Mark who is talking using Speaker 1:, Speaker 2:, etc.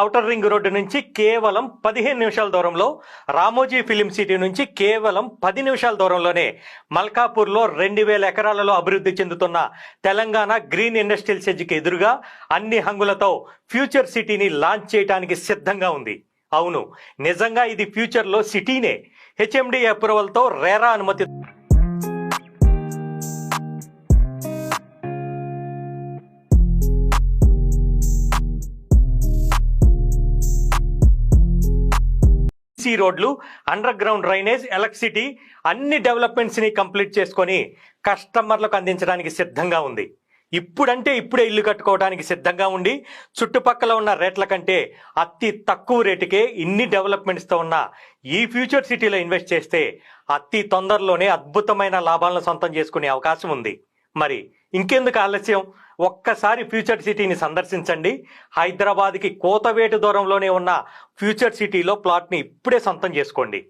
Speaker 1: Outer ring road నుంచి కేవలం 15 నిమిషాల దూరంలో, రామోజీ ఫిలిం సిటీ నుంచి కేవలం 10 నిమిషాల దూరంలోనే మల్కాపూర్లో 2000 ఎకరాలలో అభివృద్ధి చెందుతున్న తెలంగాణ గ్రీన్ ఇండస్ట్రియల్ సెజ్కి ఎదురుగా అన్ని హంగులతో ఫ్యూచర్ సిటీని లాంచ్ చేయడానికి సిద్ధంగా ఉంది. అవును, నిజంగా ఇది ఫ్యూచర్లో సిటీనే. హెచ్ఎండి అప్రూవల్తో రేరా అనుమతి రోడ్లు, అండర్ గ్రౌండ్ డ్రైనేజ్, ఎలక్ట్రిసిటీ అన్ని డెవలప్మెంట్స్ ని కంప్లీట్ చేసుకొని కస్టమర్లకు అందించడానికి సిద్ధంగా ఉంది. ఇప్పుడంటే ఇప్పుడే ఇల్లు కట్టుకోవడానికి సిద్ధంగా ఉండి చుట్టుపక్కల ఉన్న రేట్ల కంటే అతి తక్కువ రేటుకే ఇన్ని డెవలప్మెంట్స్తో ఉన్న ఈ ఫ్యూచర్ సిటీలో ఇన్వెస్ట్ చేస్తే అతి తొందరలోనే అద్భుతమైన లాభాలను సొంతం చేసుకునే అవకాశం ఉంది. మరి ఇంకెందుకు ఆలస్యం? ఒక్కసారి ఫ్యూచర్ సిటీని సందర్శించండి. హైదరాబాద్కి కోతవేటు దూరంలోనే ఉన్న ఫ్యూచర్ సిటీలో ప్లాట్ని ఇప్పుడే సొంతం చేసుకోండి.